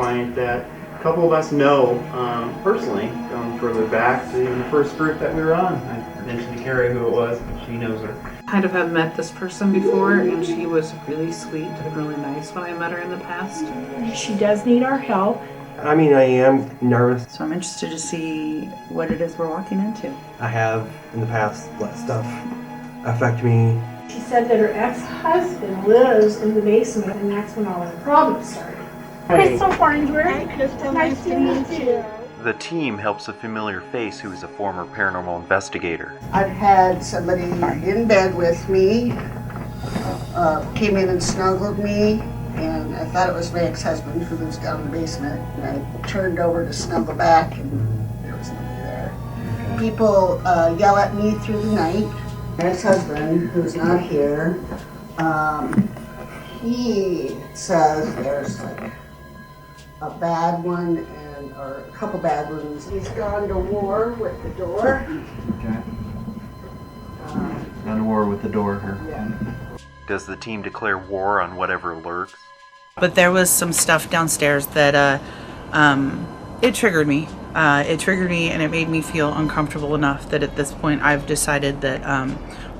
client that a couple of us know personally, going further back to even the first group that we were on. I mentioned to Carrie who it was, but she knows her. Kind of have met this person before, and she was really sweet and really nice when I met her in the past. She does need our help. I mean, I am nervous. So I'm interested to see what it is we're walking into. I have, in the past, let stuff affect me. She said that her ex-husband lives in the basement, and that's when all the problems started. Crystal Farnsworth. Hi, Crystal. Nice to meet you. The team helps a familiar face who is a former paranormal investigator. I've had somebody in bed with me, came in and snuggled me, and I thought it was my ex-husband who lives down in the basement. And I turned over to snuggle back, and there was nobody there. People yell at me through the night. My ex-husband, who's not here, he says there's like a bad one or a couple bad ones. He's gone to war with the door. Okay. Gone to war with the door here. Yeah. Does the team declare war on whatever lurks? But there was some stuff downstairs that it triggered me. It triggered me, and it made me feel uncomfortable enough that at this point I've decided that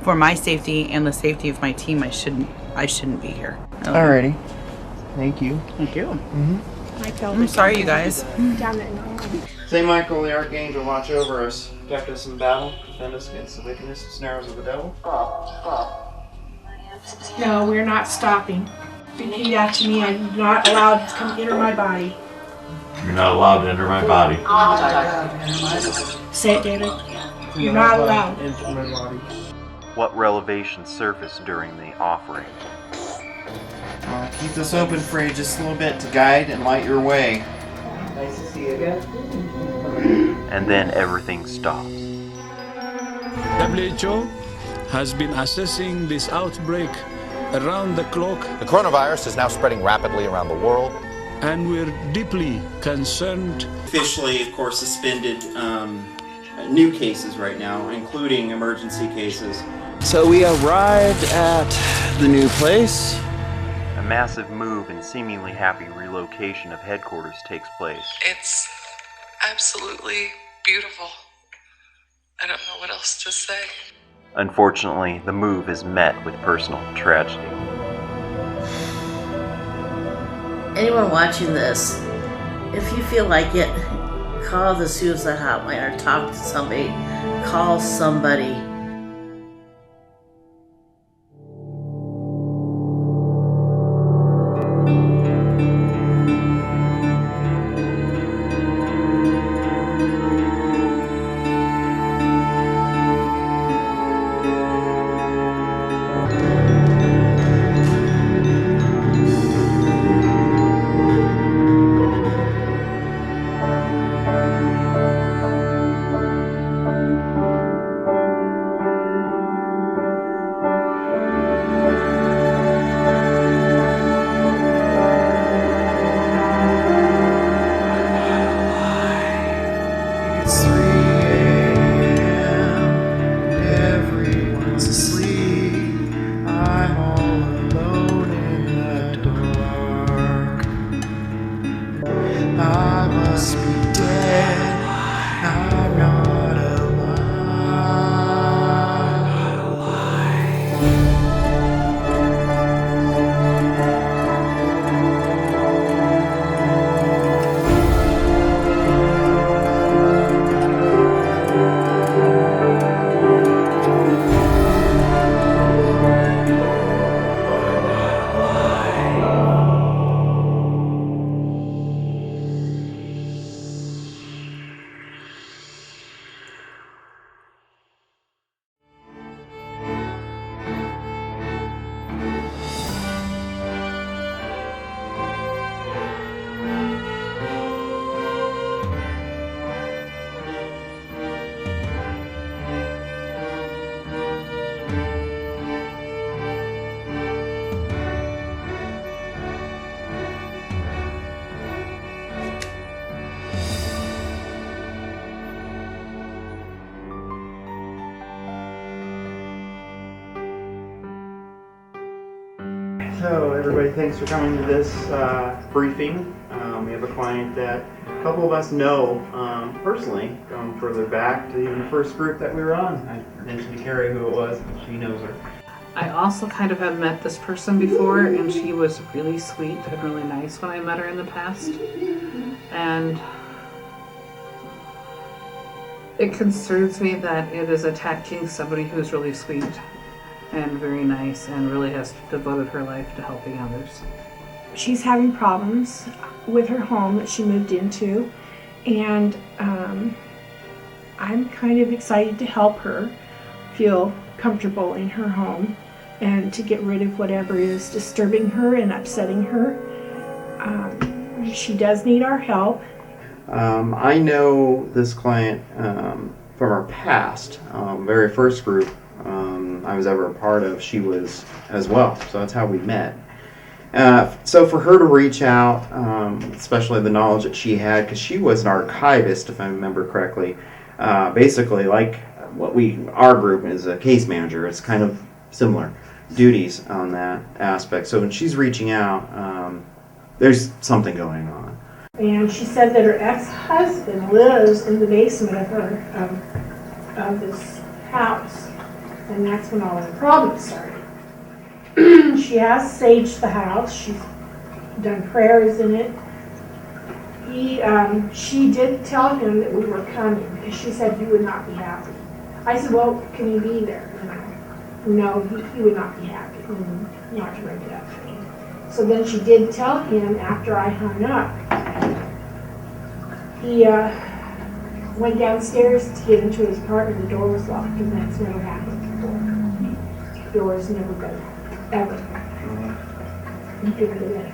for my safety and the safety of my team, I shouldn't be here. Alrighty. Thank you. Thank you. I'm sorry, you guys. Saint Michael the Archangel, watch over us, protect us in battle, defend us against the wickedness and snares of the devil. No, we're not stopping. Repeat after me. I'm not allowed to come enter my body. You're not allowed to enter my body. Say it, David. You're not allowed. Into my body. What revelations surface during the offering? Keep this open for you just a little bit to guide and light your way. Nice to see you again. And then everything stops. WHO has been assessing this outbreak around the clock. The coronavirus is now spreading rapidly around the world. And we're deeply concerned. Officially, of course, suspended new cases right now, including emergency cases. So we arrived at the new place. A massive move and seemingly happy relocation of headquarters takes place. It's absolutely beautiful. I don't know what else to say. Unfortunately, the move is met with personal tragedy. Anyone watching this, if you feel like it, call the suicide hotline or talk to somebody. Call somebody. So everybody, thanks for coming to this briefing. We have a client that a couple of us know personally, going further back to even the first group that we were on. I mentioned to Carrie who it was, and she knows her. I also kind of have met this person before, and she was really sweet and really nice when I met her in the past. And it concerns me that it is attacking somebody who's really sweet and very nice and really has devoted her life to helping others. She's having problems with her home that she moved into, and I'm kind of excited to help her feel comfortable in her home and to get rid of whatever is disturbing her and upsetting her. She does need our help. I know this client from our past, very first group I was ever a part of, she was as well, so that's how we met. So for her to reach out, especially the knowledge that she had, because she was an archivist, if I remember correctly, basically like what our group is a case manager. It's kind of similar duties on that aspect. So when she's reaching out, there's something going on. And she said that her ex-husband lives in the basement of this house, and that's when all the problems started. She has saged the house. She's done prayers in it. She did tell him that we were coming because she said he would not be happy. I said, well, can he be there? No, he would not be happy. Not to bring it up to me. So then she did tell him after I hung up. He went downstairs to get into his apartment. The door was locked, and that's never happened before. The door has never been ever. You could get in.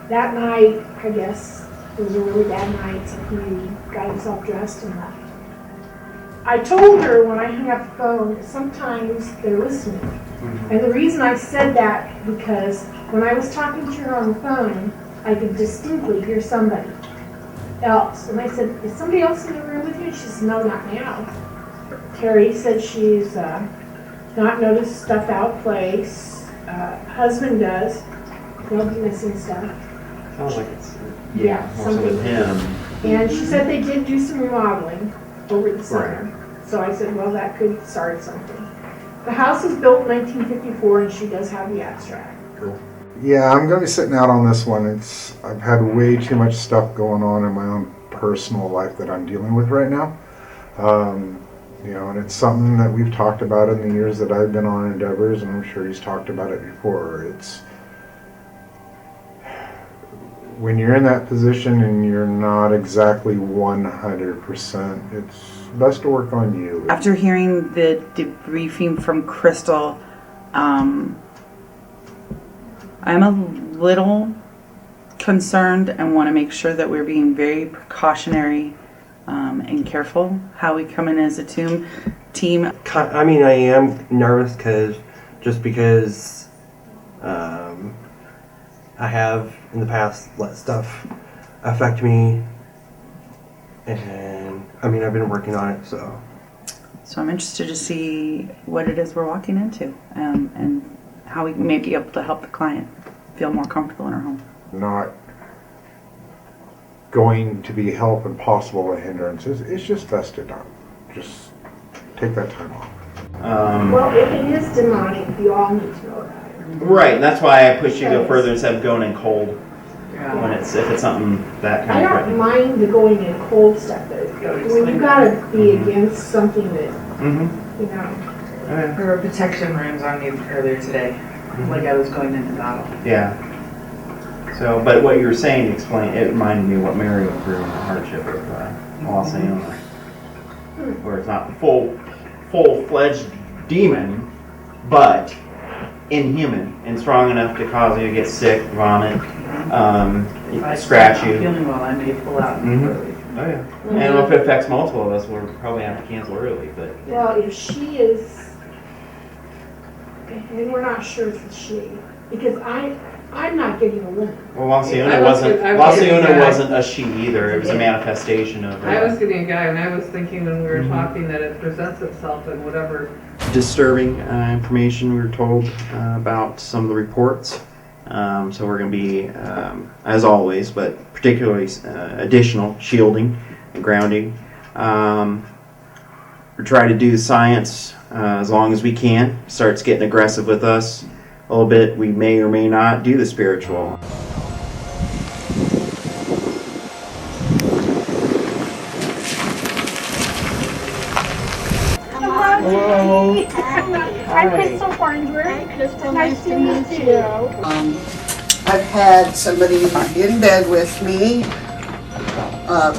That night, I guess, it was a really bad night, so he got himself dressed and left. I told her when I hung up the phone that sometimes they're listening. And the reason I said that, because when I was talking to her on the phone, I could distinctly hear somebody else. And I said, is somebody else in the room with you? She said, no, not now. Terry said she's not noticed stuff out of place. Husband does. They'll be missing stuff. Sounds like it's something with him. And she said they did do some remodeling over the summer. Right. So I said, well, that could start something. The house was built in 1954, and she does have the abstract. Cool. Yeah, I'm going to be sitting out on this one. I've had way too much stuff going on in my own personal life that I'm dealing with right now. And it's something that we've talked about in the years that I've been on Endeavors, and I'm sure he's talked about it before. It's when you're in that position and you're not exactly 100%, it's best to work on you. After hearing the debriefing from Crystal, I'm a little concerned and want to make sure that we're being very precautionary and careful how we come in as a team. I mean, I am nervous because I have in the past let stuff affect me, and I mean, I've been working on it, so I'm interested to see what it is we're walking into, and how we may be able to help the client feel more comfortable in her home. Not going to be help and possible a hindrance. It's just best to not. Just take that time off. Well, if it is demonic, you all need to know about it. Right, and that's why I push you to go further instead of going in cold. When if it's something that kind of I don't mind the going in cold stuff, but when you've got to be against something that, you know. There were protection rooms on me earlier today, like I was going into battle. Yeah. So, but what you were saying, it reminded me of what Mary went through in the hardship of Los Angeles, where it's not the full-fledged demon, but inhuman and strong enough to cause you to get sick, vomit, scratch you. Feeling well, I may pull out early. Oh yeah. And if it affects multiple of us, we'll probably have to cancel early. But well, if she is, and we're not sure if it's she, because I'm not getting a woman. Well, Laciona wasn't a she either. It was a manifestation of. I was getting a guy, and I was thinking when we were talking that it presents itself in whatever disturbing information we were told about some of the reports. So we're going to be, as always, but particularly additional shielding and grounding. We try to do the science as long as we can. Starts getting aggressive with us a little bit. We may or may not do the spiritual. Hello. I'm Crystal Farnsworth. Hi, Crystal. Nice to meet you. I've had somebody in bed with me,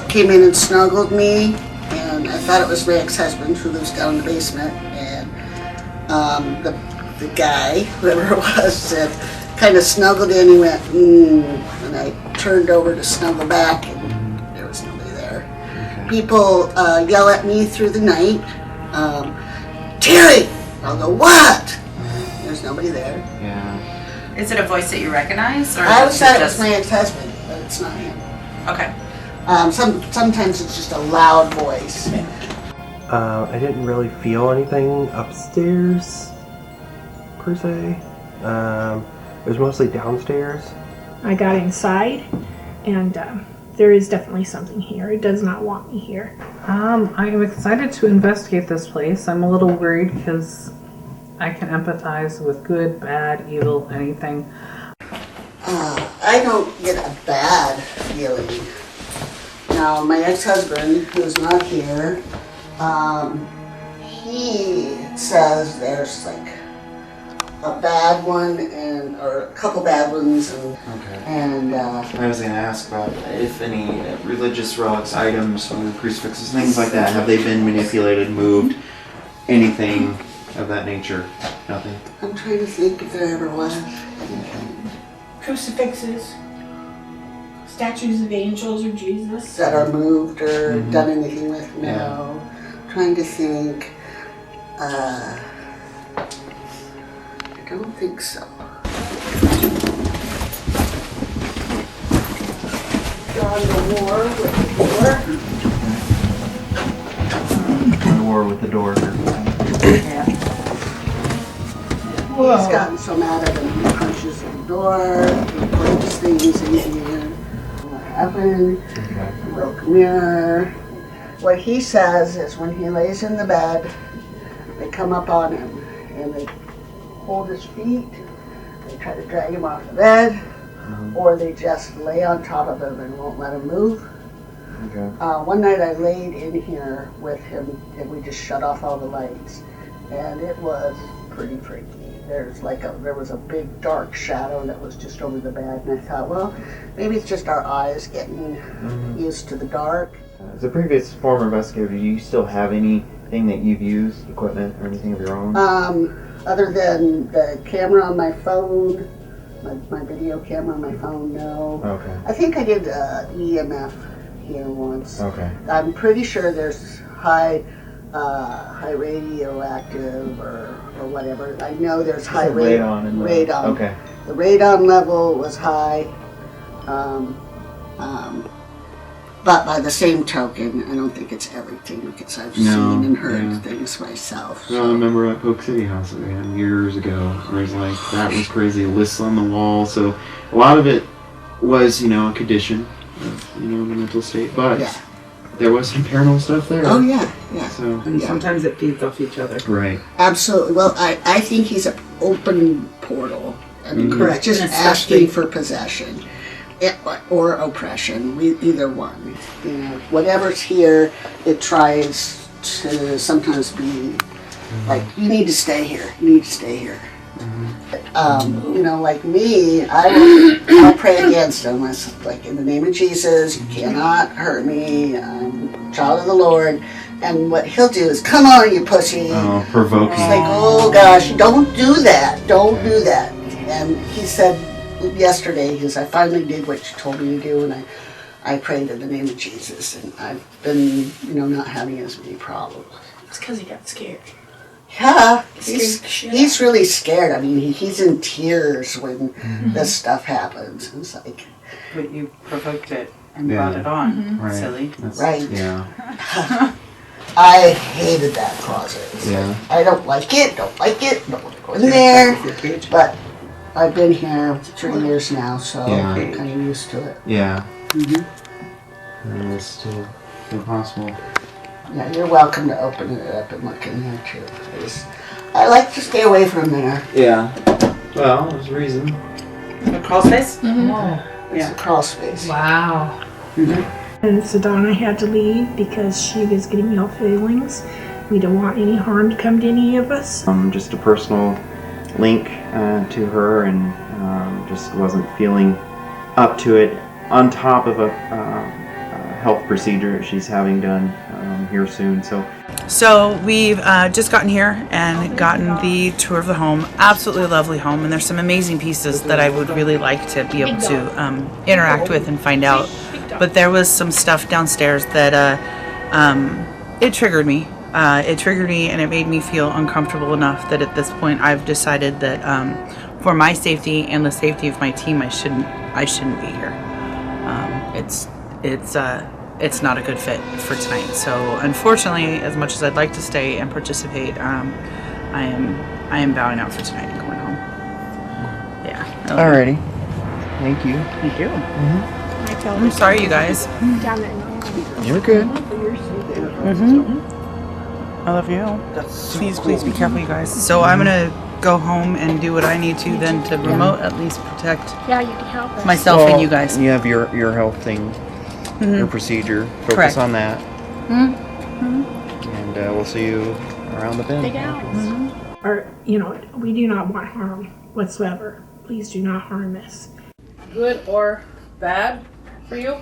came in and snuggled me, and I thought it was my ex-husband who lives down in the basement, and the guy, whoever it was, said, kind of snuggled in, he went, and I turned over to snuggle back, and there was nobody there. Okay. People yell at me through the night, Terry! I'll go, what? There's nobody there. Yeah. Is it a voice that you recognize? Or I always thought it was my ex-husband, but it's not him. Okay. Sometimes it's just a loud voice. I didn't really feel anything upstairs, per se. It was mostly downstairs. I got inside, and there is definitely something here. It does not want me here. I am excited to investigate this place. I'm a little worried because I can empathize with good, bad, evil, anything. I don't get a bad feeling. Now, my ex-husband, who's not here, he says there's like a bad one or a couple bad ones, and I was going to ask about if any religious relics, items, crucifixes, things like that, have they been manipulated, moved, anything of that nature? Nothing? I'm trying to think if there ever was. Crucifixes, statues of angels or Jesus. That are moved or done anything with? No. Yeah. Trying to think. I don't think so. Gone to war with the door. Gone to war with the door. Yeah. Whoa. He's gotten so mad at him, he punches the door, he breaks things in here. What happened? Broke a mirror. What he says is when he lays in the bed, they come up on him and they hold his feet, they try to drag him off the bed, or they just lay on top of him and won't let him move. Okay. One night I laid in here with him and we just shut off all the lights, and it was pretty freaky. There was a big dark shadow that was just over the bed, and I thought, well, maybe it's just our eyes getting used to the dark. As a previous former investigator, do you still have anything that you've used, equipment or anything of your own? Other than the camera on my phone, my video camera on my phone, no. Okay. I think I did EMF here once. Okay. I'm pretty sure there's high radioactive or whatever. I know there's high radon. Radon. Okay. The radon level was high. But by the same token, I don't think it's everything because I've seen and heard things myself. So. I remember at Polk City House that we had years ago, where it was like, that was crazy, lists on the wall. So a lot of it was, a condition of, the mental state. But there was some paranormal stuff there. Oh, yeah. So, and sometimes it feeds off each other. Right. Absolutely. Well, I think he's an open portal. I mean, correct. Just asking for possession. Or oppression, either one. Whatever's here, it tries to sometimes be like, you need to stay here. You need to stay here. Like me, I'll pray against him. Like, in the name of Jesus, you cannot hurt me. I'm a child of the Lord. And what he'll do is, come on, you pussy. Oh, provoking. He's like, oh gosh, don't do that. Don't do that. And he said yesterday, because I finally did what you told me to do, and I prayed in the name of Jesus, and I've been, not having as many problems. It's because he got scared. Yeah, he's really scared. I mean, he's in tears when this stuff happens. It's like, but you provoked it and brought it on, right. Silly. Right. Yeah. I hated that closet. Yeah. I don't like it. Don't want to go in there. But I've been here 3 years now, so Yeah. I'm kind of used to it. Yeah. Mm-hmm. And it's still impossible. Yeah, you're welcome to open it up and look in there too. I like to stay away from there. Yeah. Well, there's a reason. A crawl space? Mm-hmm. It's a crawl space. Wow. Mm-hmm. And so Donna had to leave because she was getting ill feelings. We don't want any harm to come to any of us. Just a personal link to her, and just wasn't feeling up to it. On top of a health procedure she's having done here soon. So we've just gotten here and gotten the tour of the home. Absolutely lovely home, and there's some amazing pieces that I would really like to be able to interact with and find out. But there was some stuff downstairs that it triggered me. It triggered me, and it made me feel uncomfortable enough that at this point I've decided that for my safety and the safety of my team, I shouldn't be here. It's not a good fit for tonight. So unfortunately, as much as I'd like to stay and participate, I am bowing out for tonight and going home. Yeah. Alrighty. Thank you. Thank you. I'm sorry, you guys. You're good. I love you. Please be careful, you guys. So I'm gonna go home and do what I need to then to remote at least protect Yeah, you can help us. myself and you guys. You have your health thing, your procedure. Focus Correct. on that. And we'll see you around the bend. Or, we do not want harm whatsoever. Please do not harm us. Good or bad for you?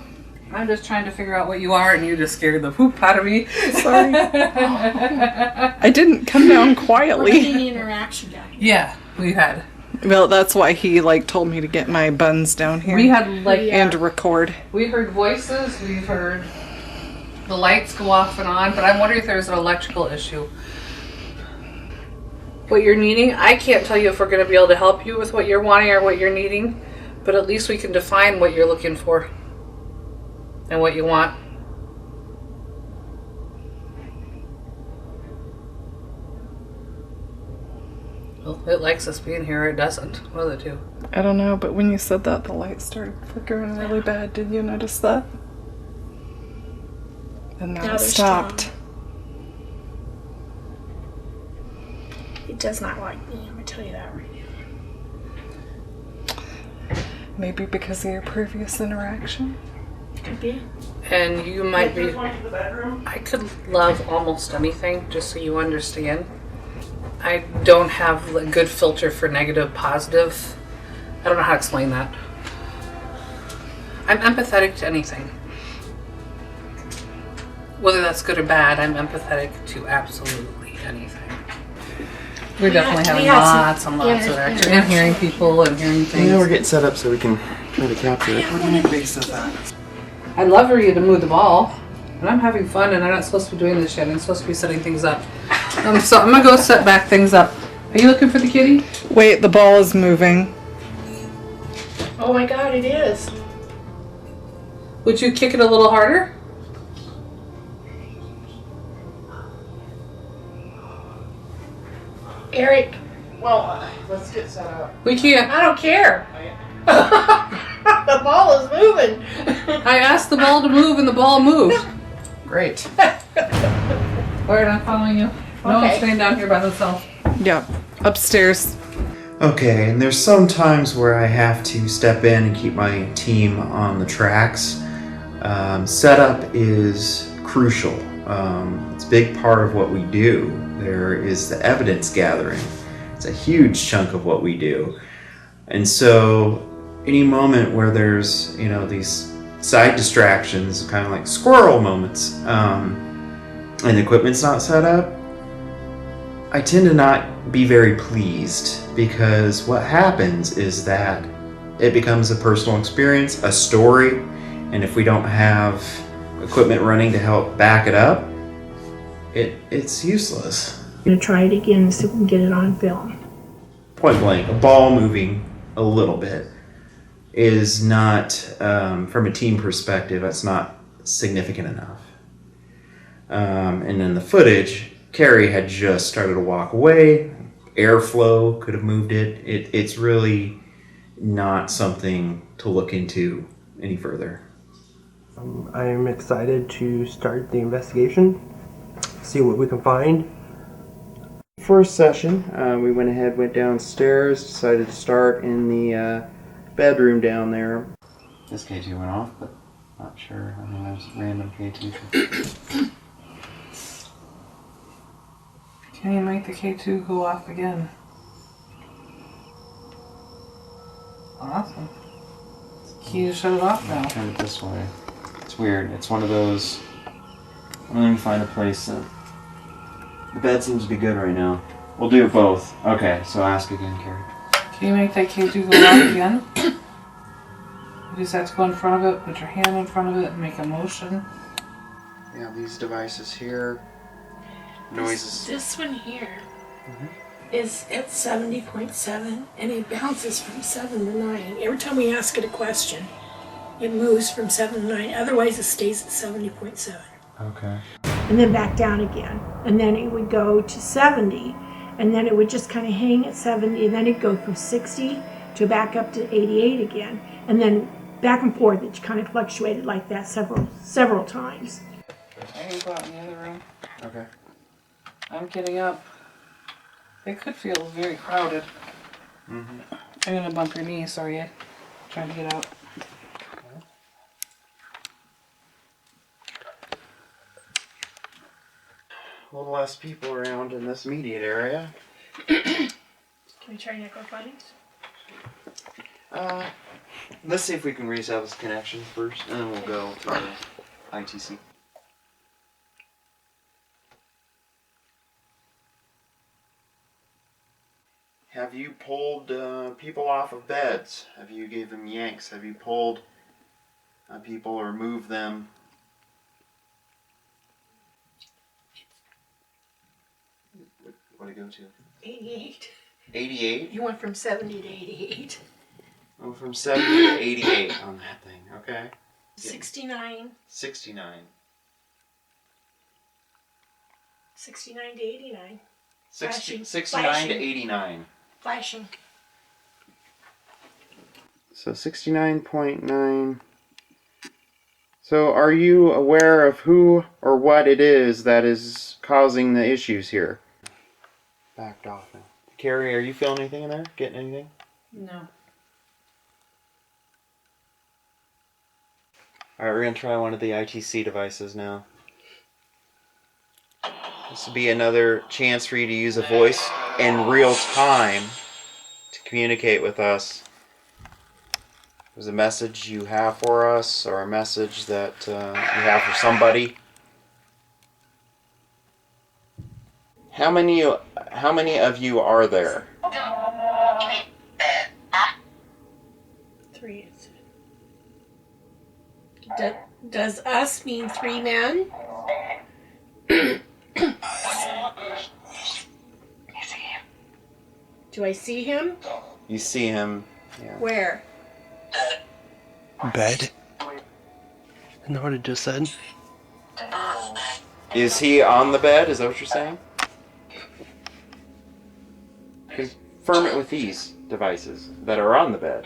I'm just trying to figure out what you are, and you just scared the poop out of me. Sorry. I didn't come down quietly. Interaction down here. Yeah, we had. Well, that's why he told me to get my buns down here. We had and record. We heard voices. We've heard the lights go off and on, but I'm wondering if there's an electrical issue. What you're needing, I can't tell you if we're going to be able to help you with what you're wanting or what you're needing, but at least we can define what you're looking for and what you want. Well, it likes us being here, or it doesn't. One of the two. I don't know, but when you said that, the light started flickering really bad. Did you notice that? And now it stopped. It does not like me, I'm going to tell you that right now. Maybe because of your previous interaction? Could be. And you might be... I could love almost anything, just so you understand. I don't have a good filter for negative, positive. I don't know how to explain that. I'm empathetic to anything. Whether that's good or bad, I'm empathetic to absolutely anything. We're definitely having lots and lots of action. And hearing people and hearing things. Yeah, we're getting set up so we can try to capture it. I'd love for you to move the ball. And I'm having fun, and I'm not supposed to be doing this yet. I'm supposed to be setting things up. So I'm going to go set back things up. Are you looking for the kitty? Wait, the ball is moving. Oh my god, it is. Would you kick it a little harder? Eric. Well, let's get set up. We can't. I don't care. The ball is moving. I asked the ball to move, and the ball moved. Great. Alright, I'm following you. No one's staying down here by themselves. Yeah, upstairs. Okay, and there's some times where I have to step in and keep my team on the tracks. Setup is crucial. It's a big part of what we do. There is the evidence gathering. It's a huge chunk of what we do. And so any moment where there's, these side distractions, kind of like squirrel moments, and the equipment's not set up, I tend to not be very pleased, because what happens is that it becomes a personal experience, a story, and if we don't have equipment running to help back it up, it's useless. I'm going to try it again so we can get it on film. Point blank, a ball moving a little bit is not, from a team perspective, that's not significant enough. And in the footage, Carrie had just started to walk away. Airflow could have moved it. It's really not something to look into any further? I'm excited to start the investigation, see what we can find. First session, we went downstairs, decided to start in the bedroom down there. This K2 went off, but not sure. I mean, there's random K2. Can you make the K2 go off again? Awesome. Can you shut it off now? Turn it this way. It's weird. It's one of those. Let me find a place. The bed seems to be good right now. We'll do both. Okay, so ask again, Carrie. Can you make that K2 go off again? You just have to go in front of it, put your hand in front of it, and make a motion. Yeah, these devices here. Noises. This one here is at 70.7 and it bounces from 7 to 9. Every time we ask it a question, it moves from 7 to 9. Otherwise, it stays at 70.7. Okay. And then back down again. And then it would go to 70. And then it would just kind of hang at 70. And then it'd go from 60 to back up to 88 again. And then back and forth. It kind of fluctuated like that several times. I can go out in the other room. Okay. I'm getting up. It could feel very crowded. Mm-hmm. I'm gonna bump your knee, sorry. I'm trying to get out. A little less people around in this immediate area. Can we try network findings? Let's see if we can reestablish connection first, and then we'll go to the ITC. Have you pulled people off of beds? Have you gave them yanks? Have you pulled people or moved them? What did it go to? 88. 88? You went from 70 to 88. Oh, from 70 to 88 on that thing. Okay. 69. 69. 69 to 89. 69 Flashing. to 89. Flashing. So 69.9. So are you aware of who or what it is that is causing the issues here? Backed off now. Carrie, are you feeling anything in there? Getting anything? No. Alright, we're going to try one of the ITC devices now. This will be another chance for you to use a voice in real time to communicate with us. There's a message you have for us, or a message that you have for somebody. How many of you are there? 3. Does us mean 3 men? Do I see him? You see him. Yeah. Where? Bed? Isn't that what it just said? Is he on the bed? Is that what you're saying? Confirm it with these devices that are on the bed.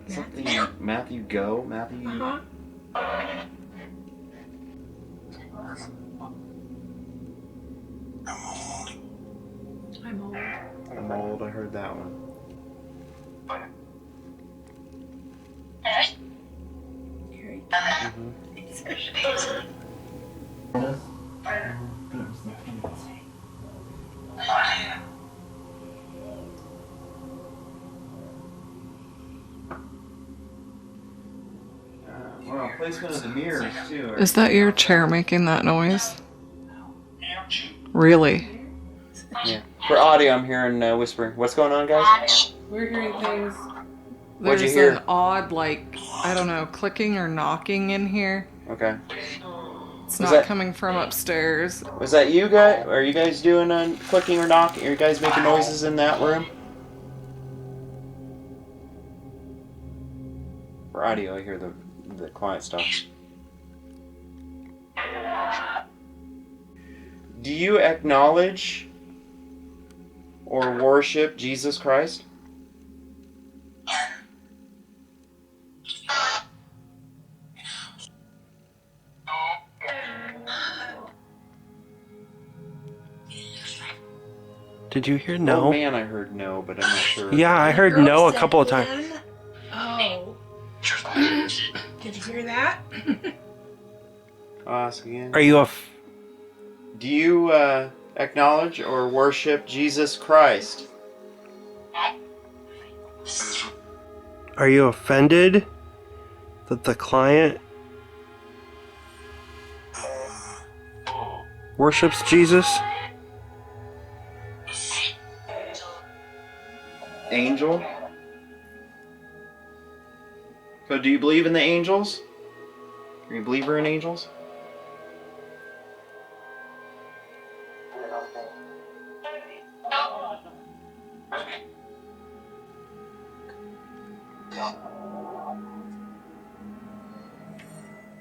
Something Matthew go? Matthew? Uh-huh. I'm old. I'm old, I heard that one. Wow, placement of the mirrors too. Is that your chair making that noise? Really? Yeah. For audio, I'm hearing whispering. What's going on, guys? We're hearing things. What'd you There's hear? an odd, like, I don't know, clicking or knocking in here. Okay. It's not coming from upstairs. Was that you guys? Are you guys doing clicking or knocking? Are you guys making noises in that room? For audio, I hear the client stuff. Do you acknowledge or worship Jesus Christ? Did you hear no? Oh man, I heard no, but I'm not sure. Yeah, I heard Girl no a said couple of times. in. Oh. Did you hear that? I'll ask again. Are you Do you acknowledge or worship Jesus Christ? Are you offended that the client worships Jesus? Angel? So do you believe in the angels? Are you a believer in angels?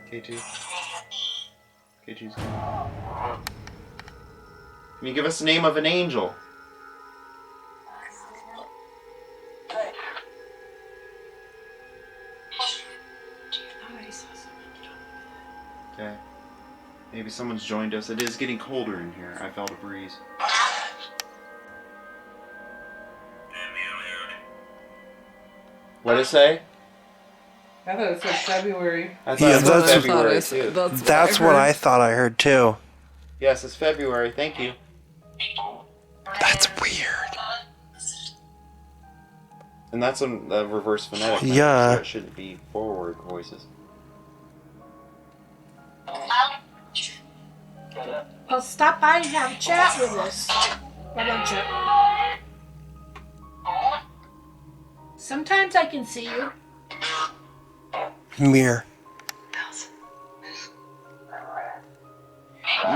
K2. K2's gone. Can you give us the name of an angel? Okay. Maybe someone's joined us. It is getting colder in here. I felt a breeze. What did it say? I thought it said February. I thought it was February too. That's what I thought I heard too. Yes, it's February. Thank you. That's weird. And that's a reverse phonetic. Yeah. So it shouldn't be forward voices. Well, stop by and have a chat with us. Why don't you? Sometimes I can see you. Mirror.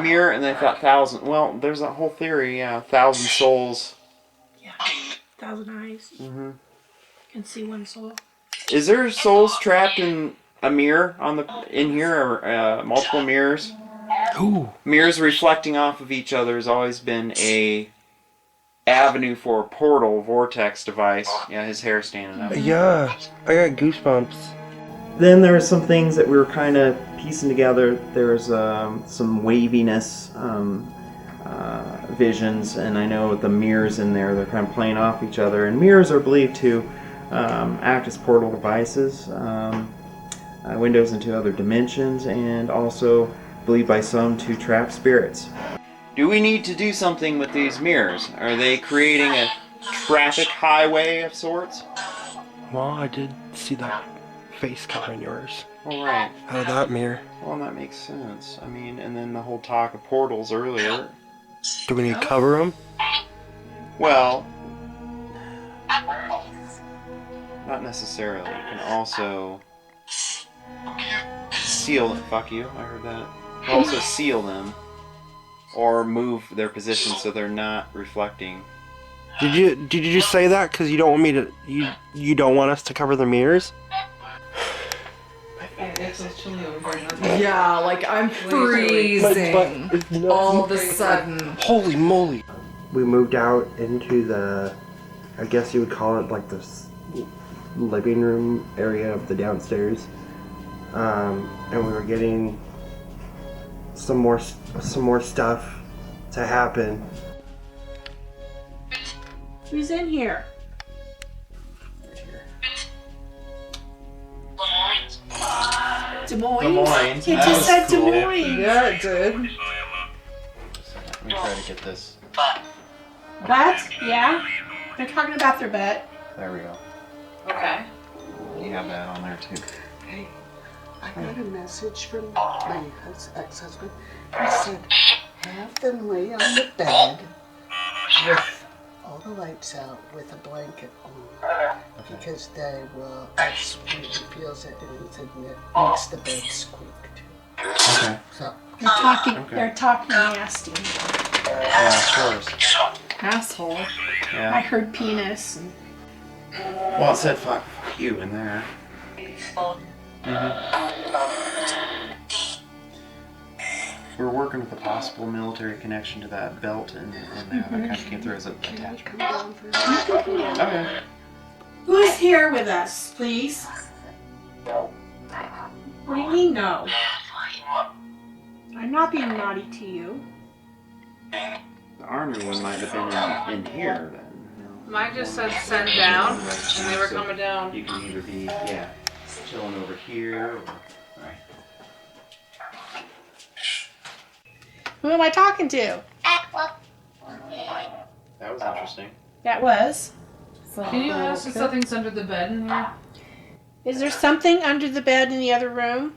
Mirror, and they thought 1,000. Well, there's that whole theory, yeah, 1,000 souls. Yeah, 1,000 eyes. Mm-hmm. Can see one soul. Is there souls trapped in a mirror in here, or multiple mirrors? Ooh. Mirrors reflecting off of each other has always been a avenue for a portal vortex device. Yeah, his hair standing up. Yeah, I got goosebumps. Then there were some things that we were kind of piecing together. There was some waviness visions, and I know the mirrors in there, they're kind of playing off each other. And mirrors are believed to act as portal devices, windows into other dimensions, and also believed by some to trap spirits. Do we need to do something with these mirrors? Are they creating a traffic highway of sorts? Well, I did see that face covering yours. All right. Out of that mirror. Well, that makes sense. I mean, and then the whole talk of portals earlier. Do we need to cover them? Well, not necessarily. You can also seal it. Fuck you, I heard that. You can also seal them or move their position so they're not reflecting. Did you just say that because you don't want me to? You don't want us to cover the mirrors? Yeah, like I'm freezing all of a sudden. Holy moly! We moved out into the, I guess you would call it like the living room area of the downstairs, and we were getting some more stuff to happen. Who's in here? Des Moines. Des Moines. It That just was said cool. Des Moines. Yeah, it did. Let me try to get this. Bet? Yeah? They're talking about their bet. There we go. Okay. You have that on there too. Hey, I got a message from my ex-husband. He said, have them lay on the bed with all the lights out with a blanket on. Because they will, when he feels it, and he said it makes the bed squeak too. Okay. So, They're talking nasty. Yeah, of course. Asshole. I Yeah. heard penis. And Well, it said fuck you in there. we're working with a possible military connection to that belt, and that kind of came through as a attachment. Okay. Who is here with us, please? What do you mean, no? I'm not being naughty to you. The army one might have been in here then. Mine just said send down, and they were coming down. You can either be, chilling over here, or... Right. Who am I talking to? That was interesting. That was. Can you ask if something's under the bed in here? Is there something under the bed in the other room?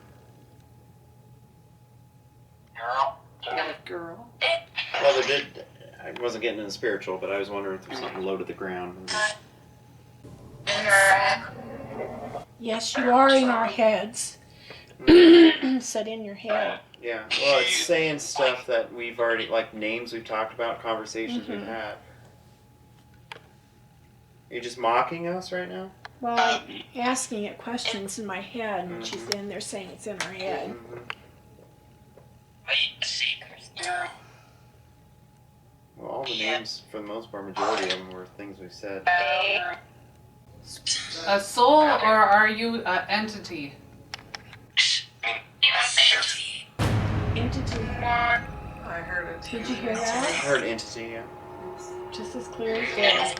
Girl. Well, there did... I wasn't getting into spiritual, but I was wondering if there's something low to the ground. Yes, you are in our heads. Set in your head. Yeah, well, it's saying stuff that we've already, like names we've talked about, conversations we've had. Are you just mocking us right now? Well, I'm asking it questions in my head, and she's in there saying it's in her head. Well, all the names, for the most part, majority of them were things we said. A soul, or are you an entity? Entity. I heard it. Did you hear I that? heard entity, yeah. Just as clear as day.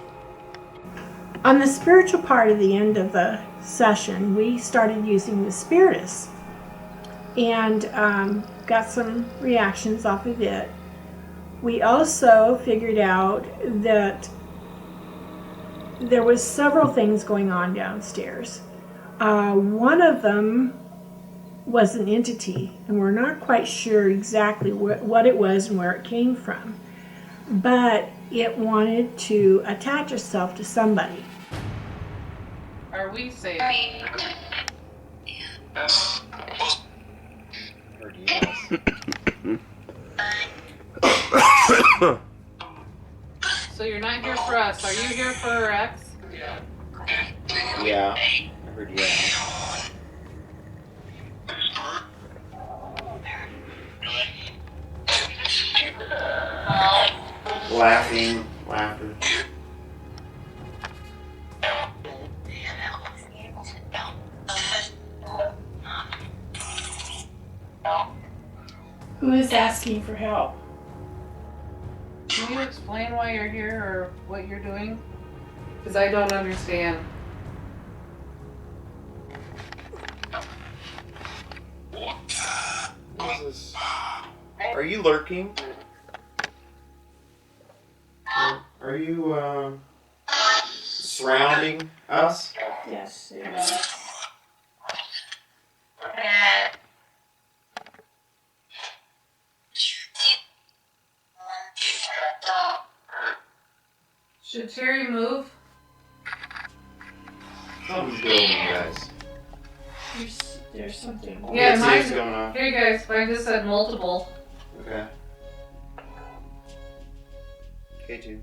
On the spiritual part of the end of the session, we started using the spiritus and got some reactions off of it. We also figured out that there was several things going on downstairs. One of them was an entity, and we're not quite sure exactly what it was and where it came from, but it wanted to attach itself to somebody. Are we safe? Heard yes. So you're not here for us. Are you here for her ex? Yeah, I heard yeah. Laughing, laughter. Who is asking for help? Can you explain why you're here or what you're doing? Because I don't understand. What is this? Are you lurking? Are you surrounding us? Yes. Should Terry move? Something's going on, guys. There's something. Yeah, What's mine's going on? Here, guys. Mine just said multiple. Okay. K2.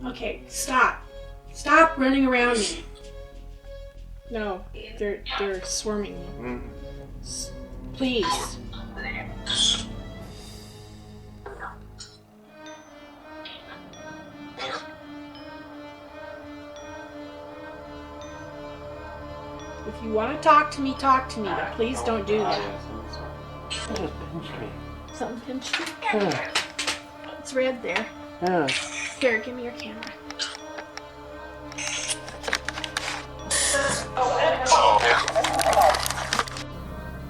Okay, stop. Stop running around me. No, they're swarming me. Please. If you want to talk to me, but please don't do that. Something pinched you? It's red there. Here, give me your camera.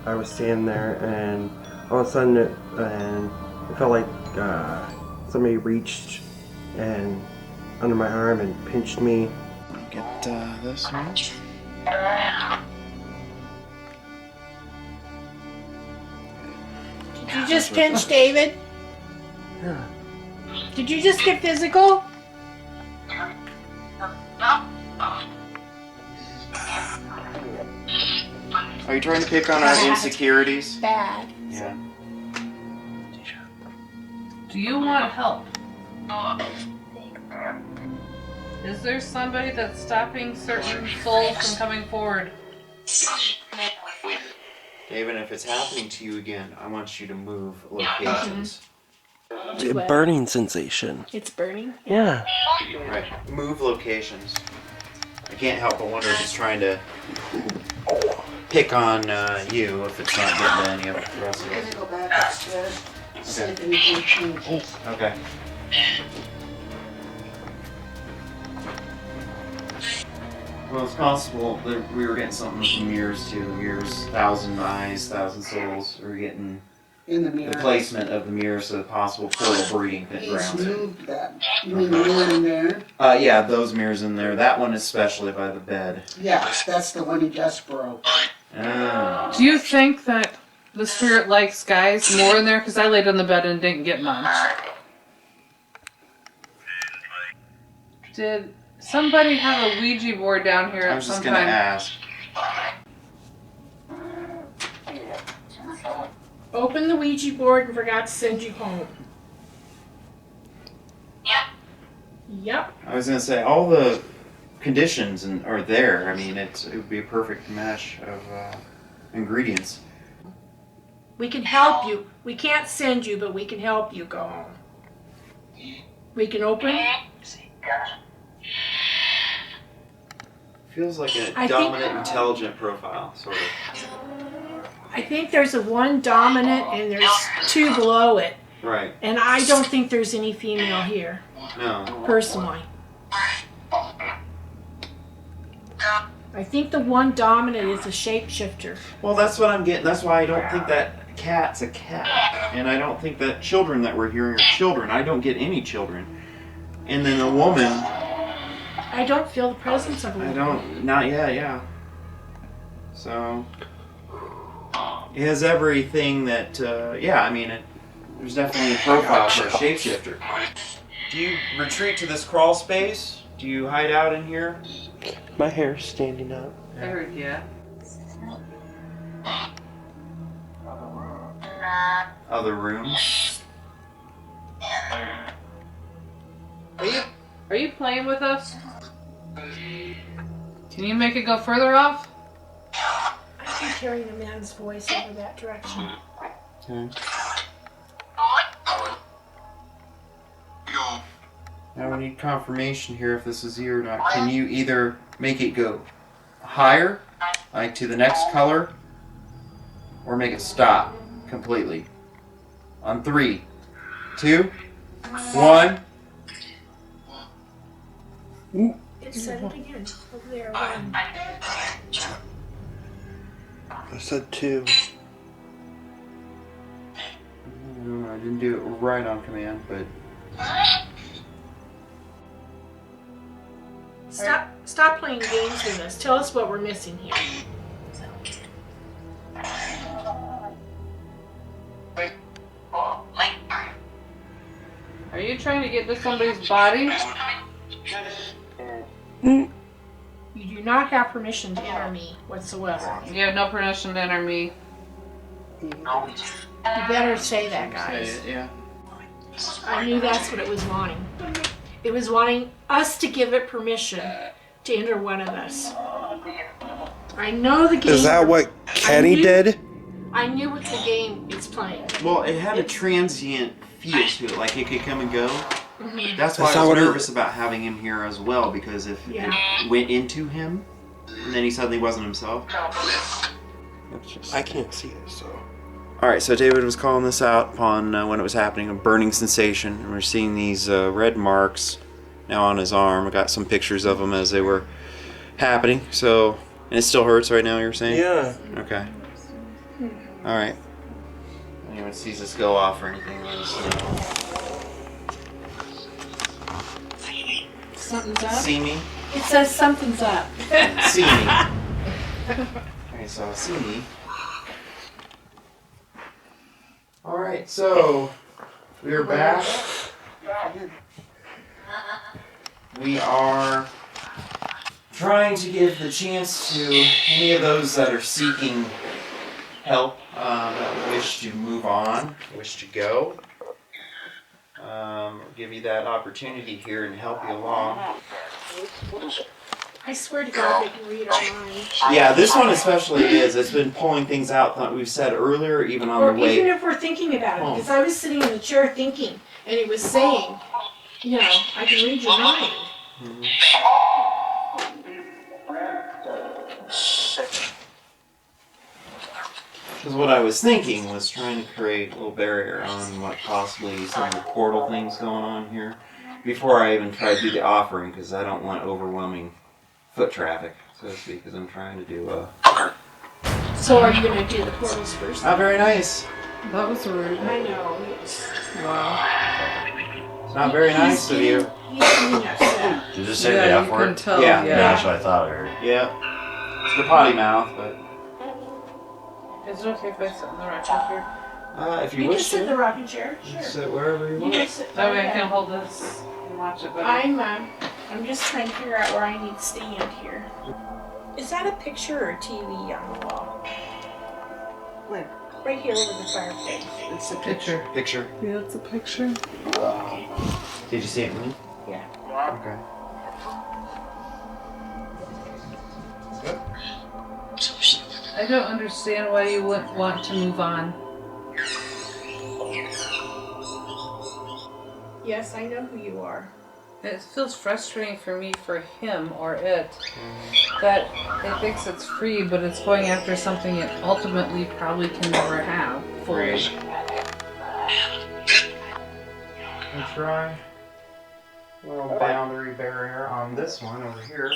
I was standing there, and all of a sudden, it felt like somebody reached and under my arm and pinched me. Get this one. Did you just pinch David? Did you just get physical? Are you trying to pick on our insecurities? Bad. Yeah. Do you want help? Is there somebody that's stopping certain souls from coming forward? David, if it's happening to you again, I want you to move locations. It's a burning sensation. It's burning? Yeah. Right. Move locations. I can't help but wonder if it's trying to pick on you if it's not getting to any of the rest of I'm us. gonna go back upstairs, see if anything changes. Okay. Well, it's possible that we were getting something from mirrors too. Mirrors, 1,000 eyes, 1,000 souls. We were getting In the mirror. the placement of the mirrors, so the possible portal breeding He's grounds. moved them. You mean the mirror in there? Yeah, those mirrors in there. That one especially by the bed. Yeah, that's the one he just broke. Oh. Do you think that the spirit likes guys more in there? Because I laid on the bed and didn't get much. Did somebody have a Ouija board down here I at was some just gonna time? ask. Open the Ouija board and forgot to send you home. Yep. I was gonna say all the conditions are there. I mean, it would be a perfect mesh of ingredients. We can help you. We can't send you, but we can help you go home. We can open. Feels like a I dominant, intelligent profile, sort of. I think there's a one dominant and there's two below it. Right. And I don't think there's any female here, No. personally. I think the one dominant is a shapeshifter. Well, that's what I'm getting. That's why I don't think that cat's a cat, and I don't think that children that we're hearing are children. I don't get any children. And then a woman. I don't feel the presence of a woman. I don't. Not yet. Yeah. So. It has everything that, yeah, I mean, there's definitely a profile for a shapeshifter. Do you retreat to this crawl space? Do you hide out in here? My hair's standing up. I heard yeah. Other rooms? Are you playing with us? Can you make it go further off? I keep hearing a man's voice over that direction. Okay. Now we need confirmation here if this is you or not. Can you either make it go higher, like to the next color, or make it stop completely? On 3, 2, 1. It said it again. Over there. One. I said 2. I didn't do it right on command, but Stop playing games with us. Tell us what we're missing here. Are you trying to get to somebody's body? You do not have permission to enter me whatsoever. You have no permission to enter me. You better say that, guys. say it, yeah. I knew that's what it was wanting. It was wanting us to give it permission to enter one of us. I know the game. Is that what Kenny did? I knew what the game it's playing. Well, it had a transient feel to it, like it could come and go. Mhm. That's why That's I not was what it- nervous about having him here as well, because if Yeah. it went into him, and then he suddenly wasn't himself. I can't see it, so. Alright, so David was calling this out upon when it was happening, a burning sensation, and we're seeing these red marks now on his arm. I got some pictures of them as they were happening, so, and it still hurts right now, you're saying? Yeah. Okay. Alright. Anyone sees this go off or anything, let us know. Something's up. See me? It says something's up. See me. Okay, so see me. Alright, so we are back. We are trying to give the chance to any of those that are seeking help, that wish to move on, wish to go. Give you that opportunity here and help you along. I swear to God, they can read our minds. Yeah, this one especially is. It's been pulling things out that we've said earlier, even on Or the way. even if we're thinking about it, because I was sitting in the chair thinking, and it was saying, you know, I can read your mind. Because what I was thinking was trying to create a little barrier on what possibly some of the portal things going on here before I even try to do the offering, because I don't want overwhelming foot traffic, so to speak, because I'm trying to do So are you going to do the portals first? very nice. That was rude. I know. Wow. It's not very nice of you. He's getting upset. Did you say Yeah, the you F can word? tell, Yeah. yeah. That's what I thought I heard. Yeah. It's the potty mouth, but Is it okay if I sit in the rocking chair? if you You can wish sit in the to, rocking chair. Sure. sit wherever you You want. can sit That way I right can there. hold this and watch it better. I'm just trying to figure out where I need to stand here. Is that a picture or a TV on the wall? Where? Right here over the fireplace. It's a Picture. Picture. Yeah, it's a picture. Did you see it, Lynn? Yeah. Okay. I don't understand why you wouldn't want to move on. Yes, I know who you are. It feels frustrating for me, for him or it, that it thinks it's free, but it's going after something it ultimately probably can never have fully. And try a little boundary barrier on this one over here.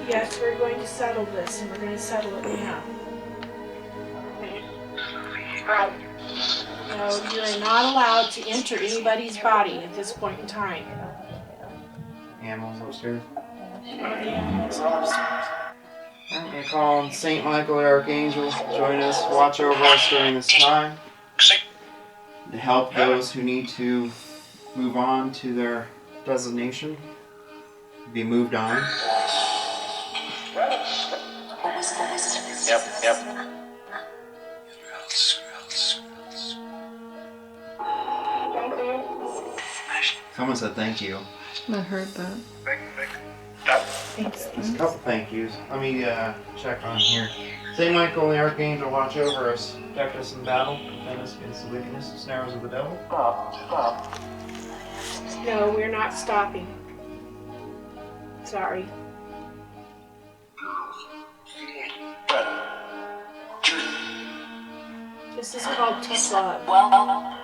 Yes, we're going to settle this, and we're going to settle it now. No, you're not allowed to enter anybody's body at this point in time. Animals upstairs. Oh, the animals are upstairs. I'm going to call on St. Michael the Archangel to join us, watch over us during this time, to help those who need to move on to their designation, be moved on. Yep. Someone said thank you. I heard that. Thanks. There's a couple thank yous. Let me check on here. St. Michael the Archangel, watch over us, protect us in battle, defend us against the wickedness and snares of the devil. No, we're not stopping. Sorry. This is called tough love.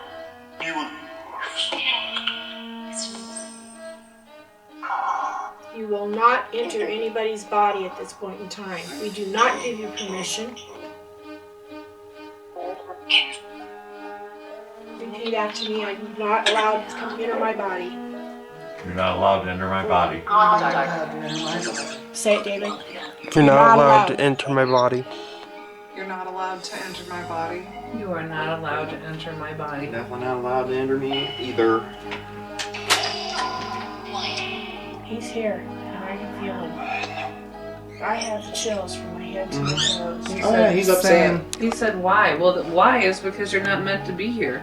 You will not enter anybody's body at this point in time. We do not give you permission. Repeat after me. I'm not allowed to come enter my body. You're not allowed to enter my body. Say it, David. You're not allowed to enter my body. You're not allowed to enter my body. You are not allowed to enter my body. Definitely not allowed to enter me either. He's here, and I can feel him. I have the chills from my head to my toes. Oh yeah, he's upset. He said why? Well, the why is because you're not meant to be here.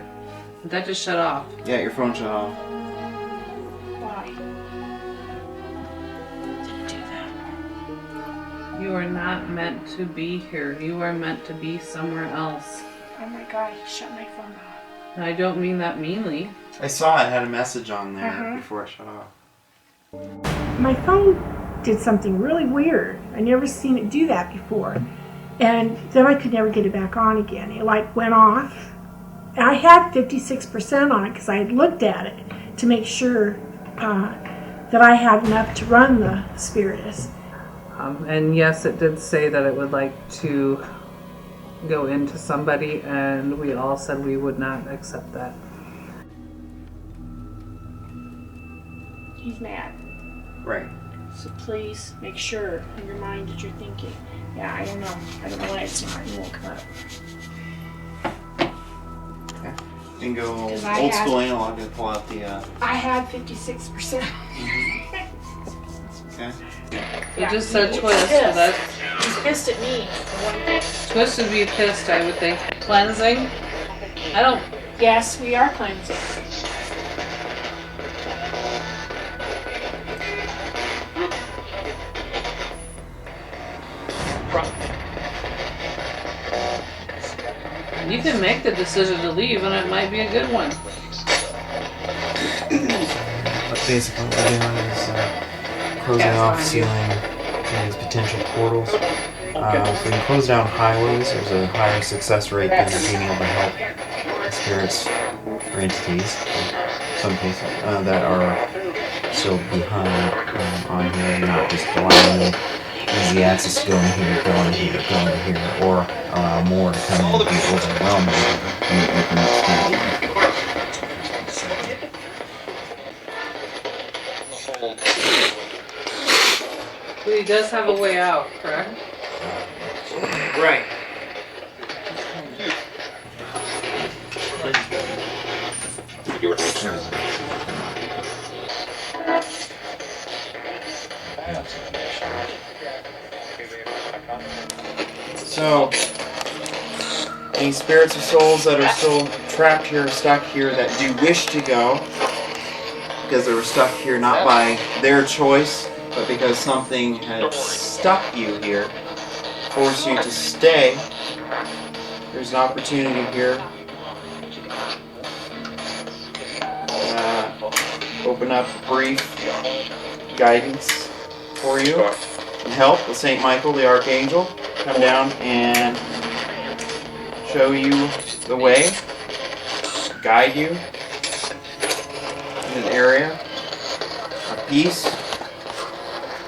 That just shut off. Yeah, your phone shut off. Why? Didn't do that. You are not meant to be here. You are meant to be somewhere else. Oh my God, he shut my phone off. And I don't mean that meanly. I saw it had a message on there Uh-huh. before it shut off. My phone did something really weird. I never seen it do that before. And then I could never get it back on again. It like went off. And I had 56% on it because I had looked at it to make sure that I had enough to run the Spiritus. And yes, it did say that it would like to go into somebody, and we all said we would not accept that. He's mad. Right. So please make sure in your mind that you're thinking, yeah, I don't know. I don't know why it's not. It won't come up. Okay. You can go old 'Cause I had- school analog and pull out the. I had 56%. Okay. It just said twist, so that's... He's pissed at me. Twist would be pissed, I would think. Cleansing? I don't... Yes, we are cleansing. You can make the decision to leave, and it might be a good one. But basically what we're doing is closing off, sealing these potential portals. So when you close down highways, there's a higher success rate than being able to help spirits or entities, in some cases, that are still behind on here, not just allowing them easy access to go in here, go in here, go in here, or allow more to come in and be overwhelming when you open up space. But he does have a way out, correct? Right. So, any spirits or souls that are still trapped here, stuck here, that do wish to go, because they were stuck here not by their choice, but because something had stuck you here, forced you to stay, there's an opportunity here. Open up brief guidance for you and help with St. Michael the Archangel. Come down and show you the way, guide you in an area of peace,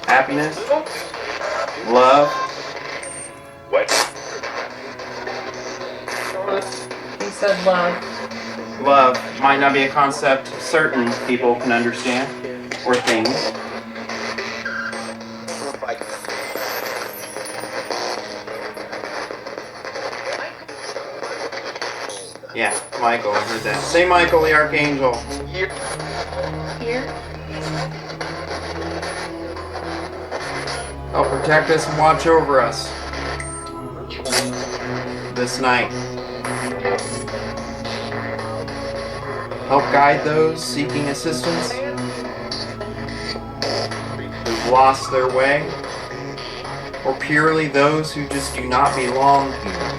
happiness, love. He said love. Love might not be a concept certain people can understand, or things. Yeah, Michael, I heard that. Say Michael the Archangel. Here? Help protect us and watch over us this night. Help guide those seeking assistance who've lost their way, or purely those who just do not belong here.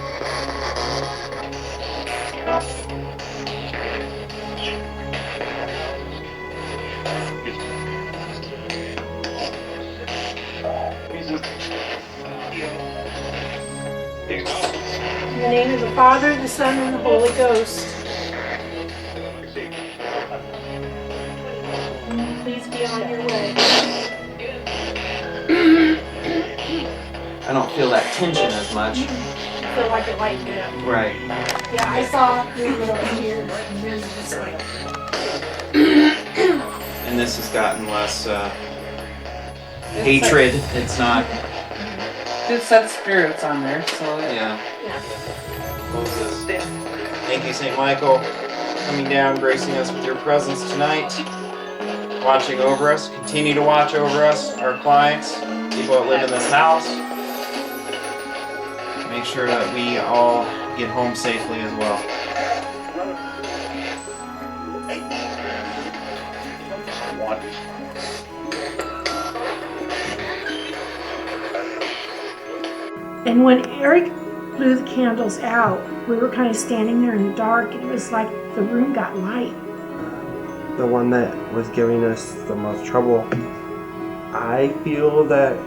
In the name of the Father, the Son, and the Holy Ghost. Please be on your way. I don't feel that tension as much. I feel like it lightened up. Right. Yeah, I saw movement over here, and there's just like... And this has gotten less hatred. It's not. It said spirits on there, so... Yeah. Close this. Thank you, St. Michael, coming down, gracing us with your presence tonight, watching over us. Continue to watch over us, our clients, people that live in this house. Make sure that we all get home safely as well. And when Eric blew the candles out, we were kind of standing there in the dark, and it was like the room got light. The one that was giving us the most trouble, I feel that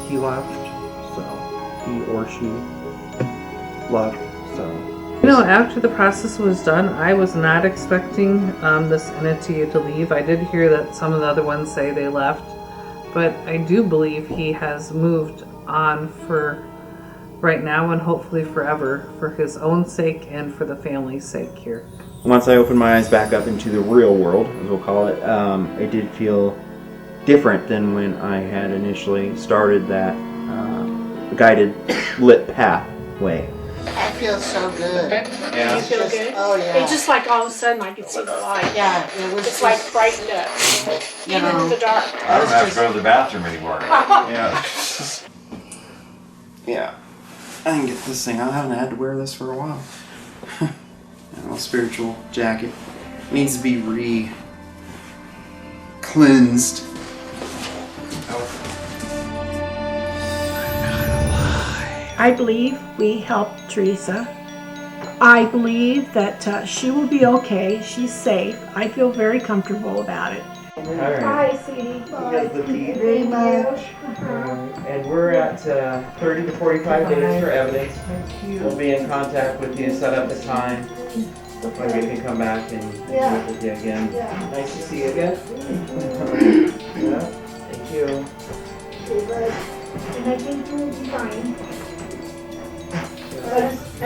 he left, so he or she left, so. You know, after the process was done, I was not expecting this entity to leave. I did hear that some of the other ones say they left, but I do believe he has moved on for right now and hopefully forever, for his own sake and for the family's sake here. Once I opened my eyes back up into the real world, as we'll call it, it did feel different than when I had initially started that guided lit pathway. feels so good. Yeah. You feel good? Oh, yeah. It's just like all of a sudden I could see the light. Yeah, it was It's just, like brightened up, you even know, in the dark. I don't have to go to the bathroom anymore. Yeah. Yeah. I can get this thing. I haven't had to wear this for a while. Spiritual jacket. Needs to be cleansed. I believe we helped Teresa. I believe that she will be okay. She's safe. I feel very comfortable about it. Alright. Bye, sweetie. Bye. Thank you very much. And we're at 30 to 45 days for evidence. We'll be in contact with you, set up a time when we can come back and meet with you again. Nice to see you again. Yeah, thank you. And I think you will be fine. I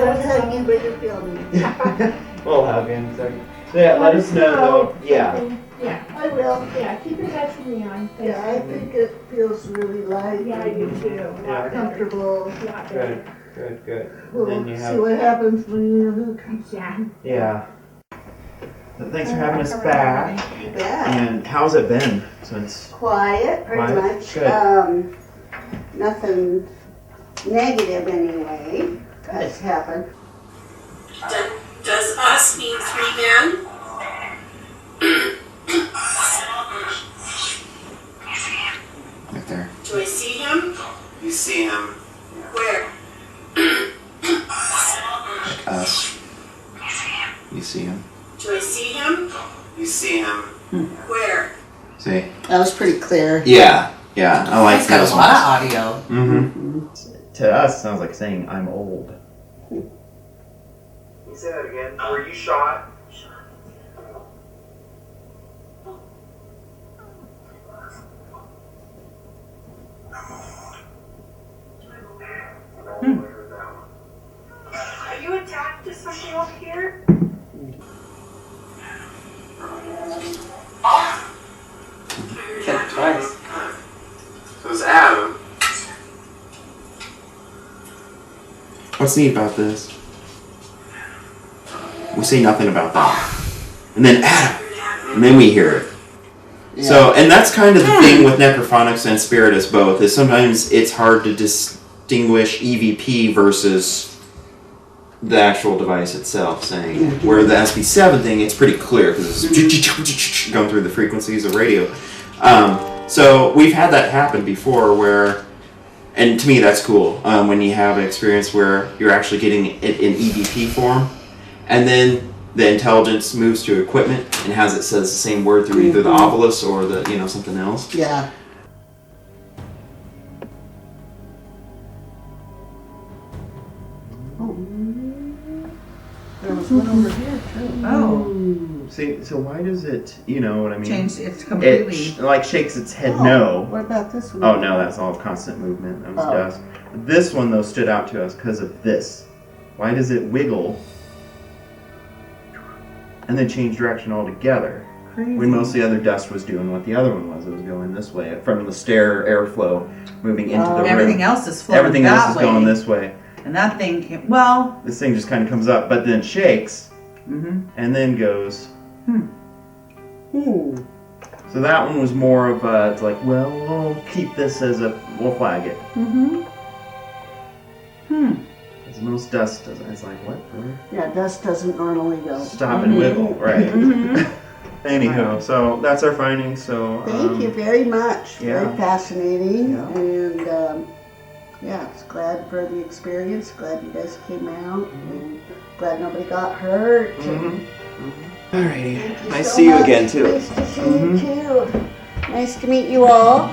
would hug you, but you're feeling me. We'll hug in a second. So yeah, let us know though. Yeah. Yeah. I will. Yeah, keep in touch with me on Facebook. Yeah, I think it feels really light. Yeah, I do too. Yeah. Comfortable. Good. We'll Then you see have. what happens when you Yeah. Yeah. So thanks for having us back. You bet. And how's it been since? Quiet, pretty Quiet? much. Good. Nothing negative anyway has happened. Does us mean 3 men? Right there. Do I see him? You see him. Where? Like us. You see him. Do I see him? You see him. Where? See? That was pretty clear. Yeah. I like He's got those a lot ones. of audio. Mm-hmm. To us, sounds like saying I'm old. You say that again. Were you shot? Are you attached to something over here? Check twice. So it's Adam. What's neat about this? We say nothing about that. And then Adam. And then we hear it. Yeah. So, and that's kind of the thing with necrophonics and spiritus both, is sometimes it's hard to distinguish EVP versus the actual device itself saying. Where the SB7 thing, it's pretty clear because it's going through the frequencies of radio. So we've had that happen before where, and to me that's cool, when you have an experience where you're actually getting it in EVP form, and then the intelligence moves to equipment and has it says the same word through either the obelisk or the, something else. Yeah. There was one over here too. Oh. See, so why does it, you know what I mean? Change it's completely. It shakes its head no. What about this one? Oh no, that's all constant movement. That was dust. This one though stood out to us because of this. Why does it wiggle and then change direction altogether? Crazy. When most of the other dust was doing what the other one was. It was going this way from the stair airflow moving into the room. Everything else is flowing Everything that else is way. going this way. And that thing came, well. This thing just kind of comes up, but then shakes, and then goes. So that one was more of a, it's like, well, we'll keep this as we'll flag it. Because most dust doesn't. It's like, what? Yeah, dust doesn't normally go. Stop and wiggle, right. Anyhow, so that's our findings. So Thank you very much. Yeah. Very fascinating. And it's glad for the experience. Glad you guys came out. And glad nobody got hurt. Alrighty. Nice to so see you much. again, too. Nice to see you too. Nice to meet you all.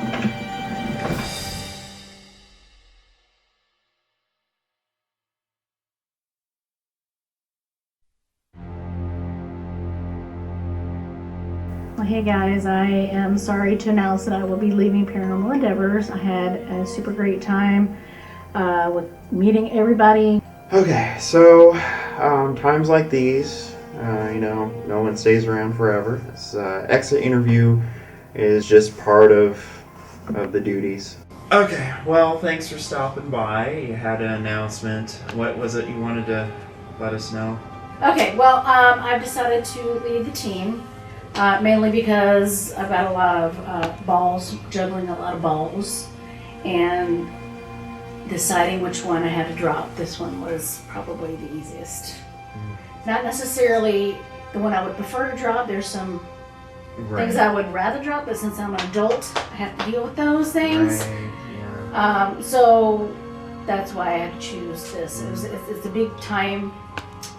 Well, hey guys, I am sorry to announce that I will be leaving Paranormal Endeavors. I had a super great time with meeting everybody. Okay, so times like these, no one stays around forever. This exit interview is just part of the duties. Okay, well, thanks for stopping by. You had an announcement. What was it you wanted to let us know? Okay, well, I've decided to lead the team, mainly because I've got a lot of balls, juggling a lot of balls, and deciding which one I had to drop. This one was probably the easiest. Not necessarily the one I would prefer to drop. There's some things I would rather drop, but since I'm an adult, I have to deal with those things. So that's why I had to choose this. It's a big time,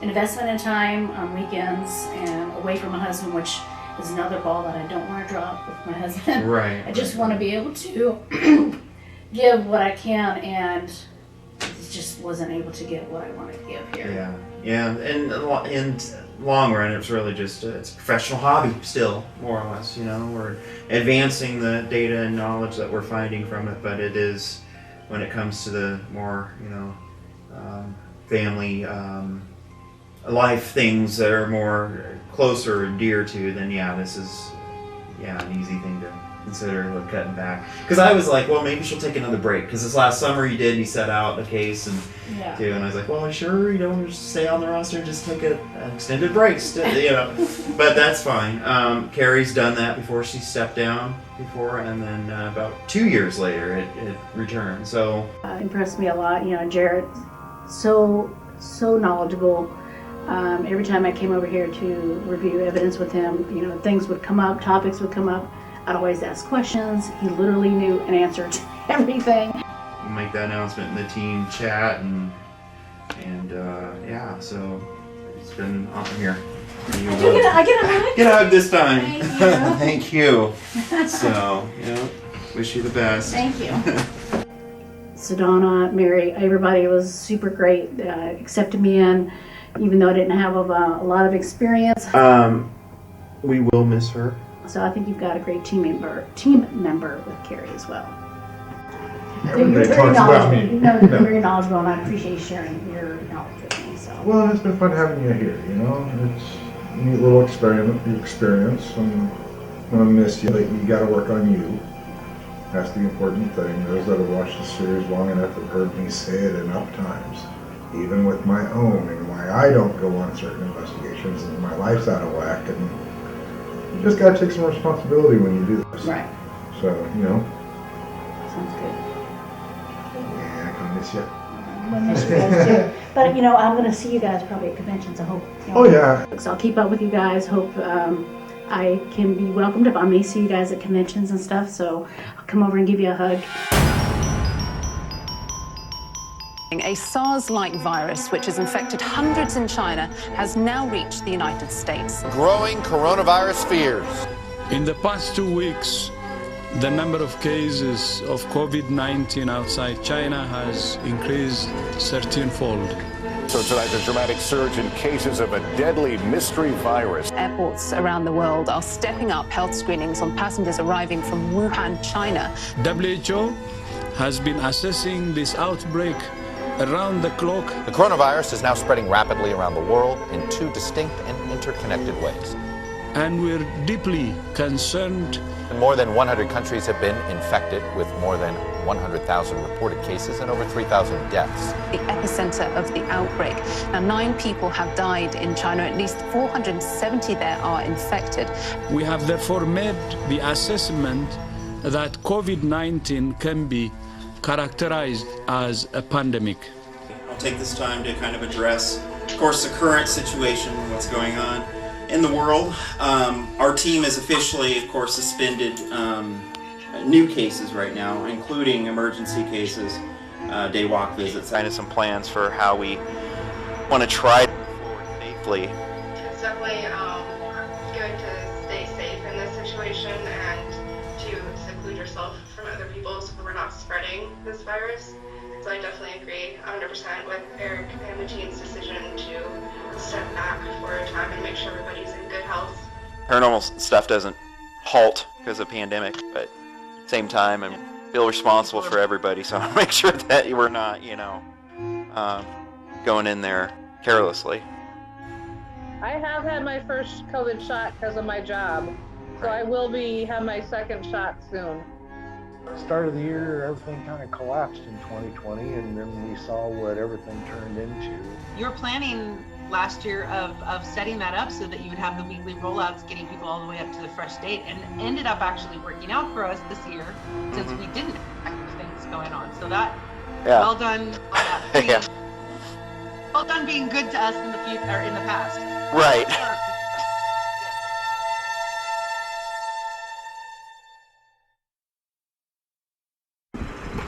an investment in time on weekends and away from my husband, which is another ball that I don't want to drop with my husband. Right. I just want to be able to give what I can, and just wasn't able to get what I wanted to give here. Yeah, and in long run, it's really just it's a professional hobby still, more or less. You know, we're advancing the data and knowledge that we're finding from it, but it is, when it comes to the more, family life things that are more closer and dear to, then this is an easy thing to consider cutting back. Because I was like, well, maybe she'll take another break. Because this last summer you set out a case and I was like, well, sure, just stay on the roster and just take an extended break, But that's fine. Carrie's done that before. She stepped down before, and then about 2 years later it returned. So Impressed me a lot. Jared, so knowledgeable. Every time I came over here to review evidence with him, things would come up, topics would come up. I'd always ask questions. He literally knew an answer to everything. We'll make that announcement in the team chat, and so it's been awesome here. I get a hug? Get a hug this time. Thank you. Thank you. So, wish you the best. Thank you. Sedona, Mary, everybody was super great. Accepted me in, even though I didn't have a lot of experience. We will miss her. So I think you've got a great team member with Carrie as well. Everybody talks about me. You're very knowledgeable, and I appreciate you sharing your knowledge with me. So. Well, it's been fun having you here. It's a neat little experience, and I'm gonna miss you. You got to work on you. That's the important thing. Those that have watched the series long enough have heard me say it enough times, even with my own, and why I don't go on certain investigations, and my life's out of whack, and you just gotta take some responsibility when you do this. Right. So, Sounds good. Yeah, I can miss you. We'll miss you guys too. But I'm gonna see you guys probably at conventions. I hope. Oh yeah. So I'll keep up with you guys. Hope I can be welcomed if I may see you guys at conventions and stuff. So I'll come over and give you a hug. A SARS-like virus, which has infected hundreds in China, has now reached the United States. Growing coronavirus fears. In the past 2 weeks, the number of cases of COVID-19 outside China has increased 13-fold. So tonight, the dramatic surge in cases of a deadly mystery virus. Airports around the world are stepping up health screenings on passengers arriving from Wuhan, China. WHO has been assessing this outbreak around the clock. The coronavirus is now spreading rapidly around the world in 2 distinct and interconnected ways. And we're deeply concerned. More than 100 countries have been infected, with more than 100,000 reported cases and over 3,000 deaths. The epicenter of the outbreak. Now, 9 people have died in China. At least 470 there are infected. We have therefore made the assessment that COVID-19 can be characterized as a pandemic. I'll take this time to kind of address, of course, the current situation, what's going on in the world. Our team is officially, of course, suspended new cases right now, including emergency cases, day walk visits. Kind of some plans for how we want to try to move forward safely. It's definitely good to stay safe in this situation and to seclude yourself from other people so we're not spreading this virus. So I definitely agree 100% with Eric and the team's decision to step back for a time and make sure everybody's in good health. Paranormal stuff doesn't halt because of pandemic, but at the same time, I feel responsible for everybody, so I make sure that we're not, going in there carelessly. I have had my first COVID shot because of my job, so I will have my second shot soon. Start of the year, everything kind of collapsed in 2020, and then we saw what everything turned into. You were planning last year of setting that up so that you would have the weekly rollouts, getting people all the way up to the fresh date, and ended up actually working out for us this year since we didn't have things going on. So that, well done on that. Yeah. Well done being good to us in the future or in the past. Right.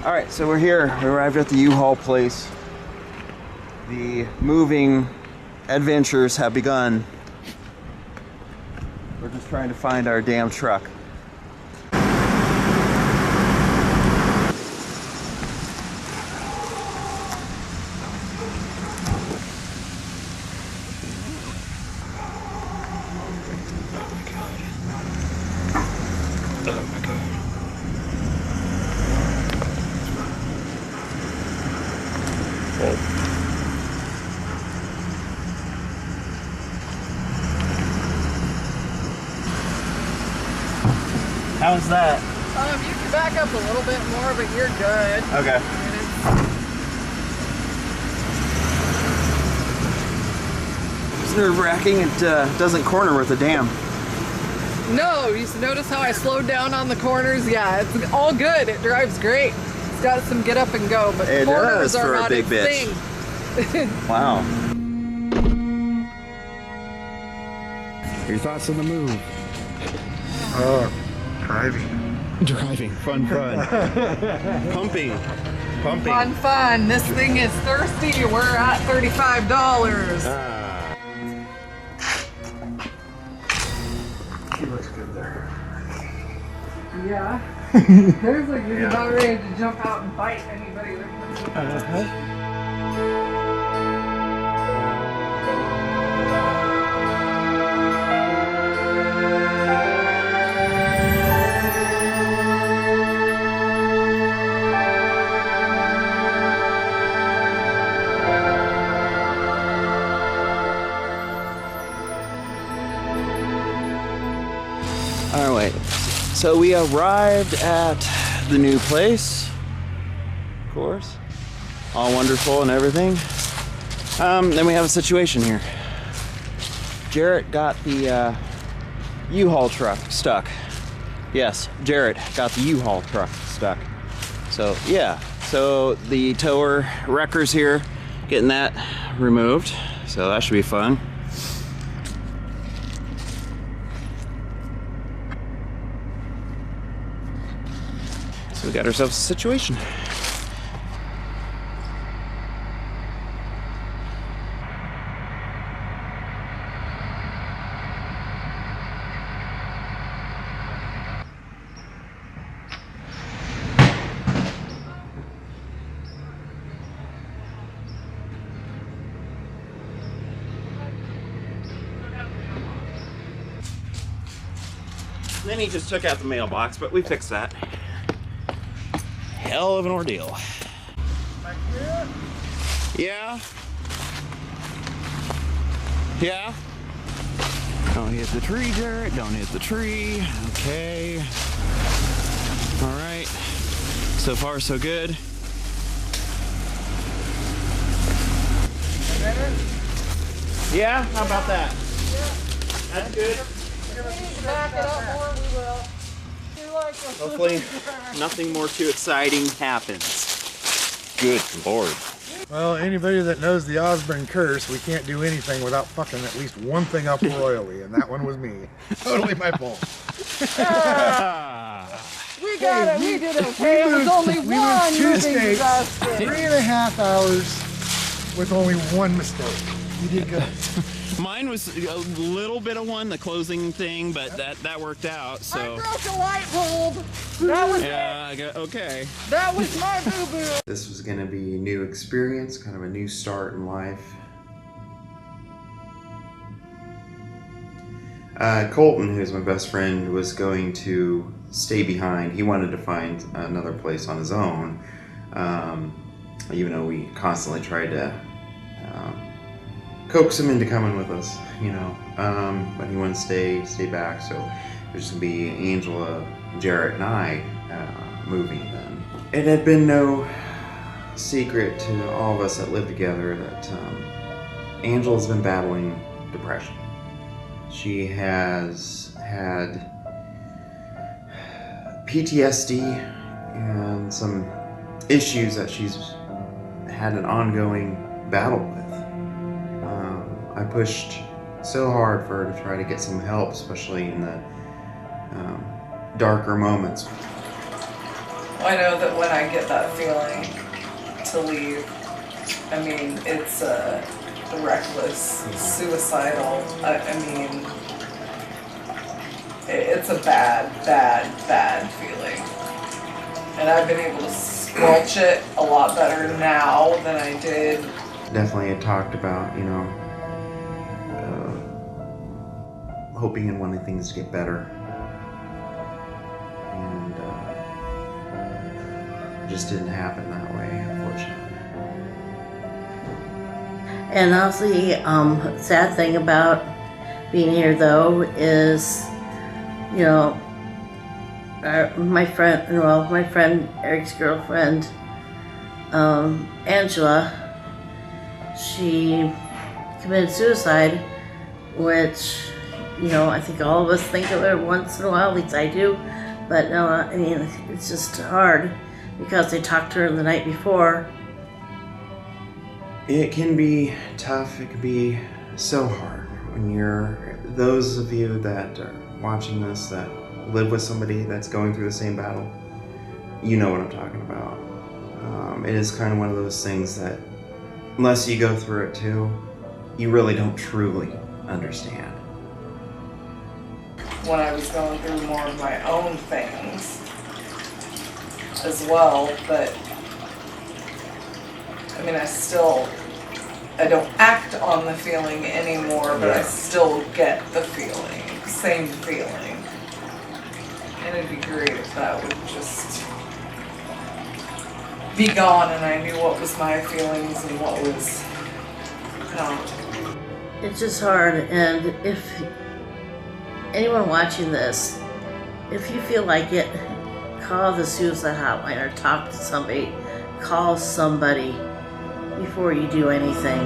All right, so we're here. We arrived at the U-Haul place. The moving adventures have begun. We're just trying to find our damn truck. How's that? You can back up a little bit more, but you're good. Okay. It's nerve-wracking. It doesn't corner with a dam. No, you notice how I slowed down on the corners? Yeah, it's all good. It drives great. It's got some get up and go, but It corners does are for a not big its bitch. thing. Wow. Your thoughts on the move? Driving. Fun. Pumping. Fun. This thing is thirsty. We're at $35. She looks good there. Yeah. There's like you're about ready to jump out and bite anybody that comes Alright, so we arrived at the new place, of course, all wonderful and everything. Then we have a situation here. Jarrett got the U-Haul truck stuck. Yes, Jarrett got the U-Haul truck stuck. So yeah, so the tower wrecker's here, getting that removed, so that should be fun. We got ourselves a situation. Then he just took out the mailbox, but we fixed that. Hell of an ordeal. Yeah. Yeah. Don't hit the tree, Jarrett. Don't hit the tree. Okay. All right. So far, so good. better? Yeah? How about that? That's good. Back it up more, we will. Hopefully nothing more too exciting happens. Good Lord. Well, anybody that knows the Osborne curse, we can't do anything without fucking at least one thing up royally, and that one was me. Totally my fault. We got it. We did okay. It was only we one moved 2 moving states, disaster. 3.5 hours with only one mistake. You did good. Mine was a little bit of one, the closing thing, but that worked out. So. I broke a light bulb. That was it. Okay. That was my boo-boo. This was going to be a new experience, kind of a new start in life. Colton, who's my best friend, was going to stay behind. He wanted to find another place on his own, even though we constantly tried to coax him into coming with us, you know. But he wanted to stay back, so there's going to be Angela, Jarrett, and I movie then. It had been no secret to all of us that lived together that Angela's been battling depression. She has had PTSD and some issues that she's had an ongoing battle with. I pushed so hard for her to try to get some help, especially in the darker moments. I know that when I get that feeling to leave, I mean, it's reckless, suicidal. I mean, it's a bad feeling. And I've been able to squelch it a lot better now than I did. Definitely had talked about, hoping and wanting things to get better. And it just didn't happen that way, unfortunately. And also the sad thing about being here, though, is, my friend Eric's girlfriend, Angela, she committed suicide, which, I think all of us think of it once in a while, at least I do. But no, I mean, it's just hard because they talked to her the night before. It can be tough. It can be so hard when those of you that are watching this that live with somebody that's going through the same battle, you know what I'm talking about. It is kind of one of those things that unless you go through it too, you really don't truly understand. When I was going through more of my own things as well, but I mean, I don't act on the feeling anymore, but I still get the feeling, same feeling. And it'd be great if that would just be gone and I knew what was my feelings and what was not. It's just hard, and if anyone watching this, if you feel like it, call the suicide hotline or talk to somebody. Call somebody before you do anything.